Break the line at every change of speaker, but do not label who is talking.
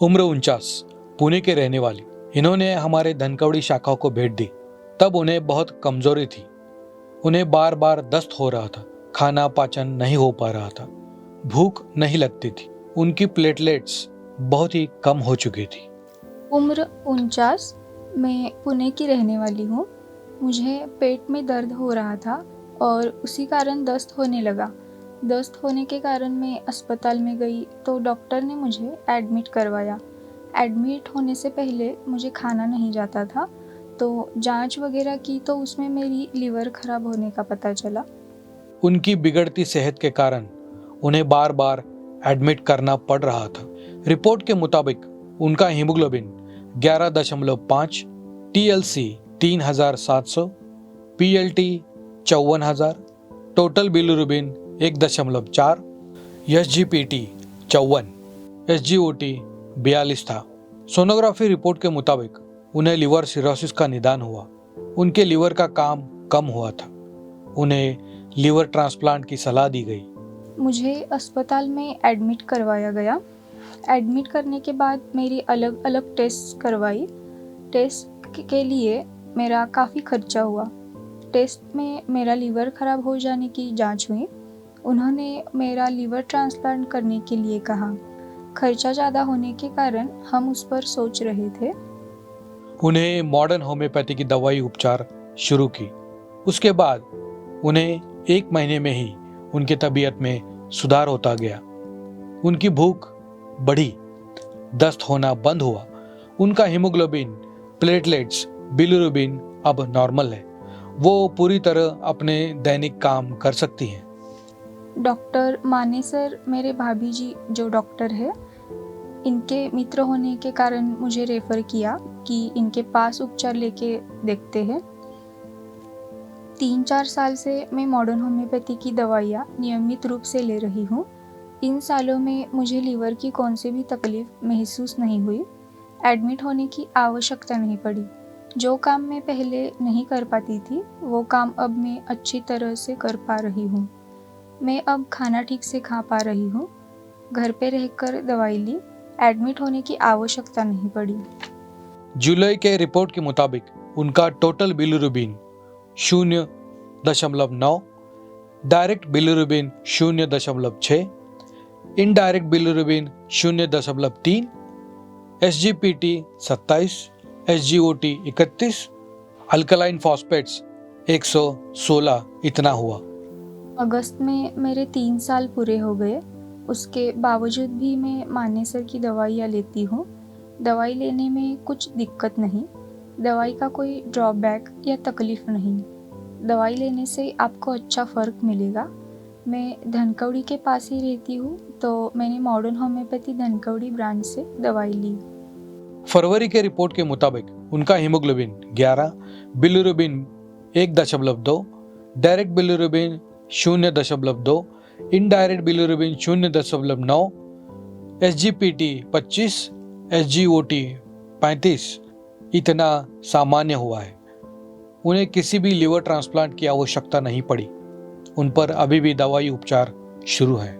उम्र 49, पुणे के रहने वाली। इन्होंने हमारे धनकवड़ी शाखा को भेंट दी। तब उन्हें बहुत कमजोरी थी। उन्हें बार बार दस्त हो रहा था, खाना पाचन नहीं हो पा रहा था, भूख नहीं लगती थी, उनकी प्लेटलेट्स बहुत ही कम हो चुकी थी।
उम्र 49, मैं पुणे की रहने वाली हूँ। मुझे पेट में दर्द हो रहा था और उसी कारण दस्त होने लगा। दस्त होने के कारण मैं अस्पताल में गई तो डॉक्टर ने मुझे एडमिट करवाया। एडमिट होने से पहले मुझे खाना नहीं जाता था, तो जांच वगैरह की तो उसमें मेरी लीवर खराब होने का पता चला।
उनकी बिगड़ती सेहत के कारण उन्हें बार बार एडमिट करना पड़ रहा था। रिपोर्ट के मुताबिक उनका haemoglobin 11.5, TLC 3700, PLT 54,000, total bilirubin 1.4, SGPT 54, SGOT 42 था। सोनोग्राफी रिपोर्ट के मुताबिक उन्हें लिवर सिरोसिस का निदान हुआ। उनके लिवर का काम कम हुआ था। उन्हें लिवर ट्रांसप्लांट की सलाह दी गई।
मुझे अस्पताल में एडमिट करवाया गया। एडमिट करने के बाद मेरी अलग अलग टेस्ट करवाई। टेस्ट के लिए मेरा काफ़ी खर्चा हुआ। टेस्ट में मेरा लीवर ख़राब हो जाने की जांच हुई। उन्होंने मेरा लीवर ट्रांसप्लांट करने के लिए कहा। खर्चा ज़्यादा होने के कारण हम उस पर सोच रहे थे।
उन्हें मॉडर्न होम्योपैथी की दवाई उपचार शुरू की। उसके बाद उन्हें 1 महीने में ही उनकी तबीयत में सुधार होता गया। उनकी भूख बढ़ी, दस्त होना बंद हुआ, उनका हीमोग्लोबिन, प्लेटलेट्स, बिलिरुबिन अब नॉर्मल है। वो पूरी तरह अपने दैनिक काम कर सकती हैं।
डॉक्टर मानेसर मेरे भाभी जी जो डॉक्टर है, इनके मित्र होने के कारण मुझे रेफ़र किया कि इनके पास उपचार लेके देखते हैं। 3-4 साल से मैं मॉडर्न होम्योपैथी की दवाइयाँ नियमित रूप से ले रही हूँ। इन सालों में मुझे लीवर की कौन सी भी तकलीफ महसूस नहीं हुई। एडमिट होने की आवश्यकता नहीं पड़ी। जो काम मैं पहले नहीं कर पाती थी, वो काम अब मैं अच्छी तरह से कर पा रही हूँ। मैं अब खाना ठीक से खा पा रही हूँ। घर पे रहकर दवाई ली। एडमिट होने की आवश्यकता नहीं पड़ी।
जुलाई के रिपोर्ट के मुताबिक उनका total bilirubin 0.9, direct bilirubin 0.6, indirect bilirubin 0.3, SGPT 27, SGOT 31, alkaline phosphates 116 इतना हुआ।
अगस्त में मेरे 3 साल पूरे हो गए। उसके बावजूद भी मैं मानेसर की दवाइयाँ लेती हूँ। दवाई लेने में कुछ दिक्कत नहीं। दवाई का कोई ड्रॉबैक या तकलीफ़ नहीं। दवाई लेने से आपको अच्छा फ़र्क मिलेगा। मैं धनकवड़ी के पास ही रहती हूँ, तो मैंने मॉडर्न होम्योपैथी धनकवड़ी ब्रांच से दवाई ली।
फरवरी के रिपोर्ट के मुताबिक उनका haemoglobin 11, bilirubin 1.2, direct bilirubin 0.2, indirect bilirubin 0.9, SGPT 25, SGOT 35 इतना सामान्य हुआ है। उन्हें किसी भी लिवर ट्रांसप्लांट की आवश्यकता नहीं पड़ी। उन पर अभी भी दवाई उपचार शुरू है।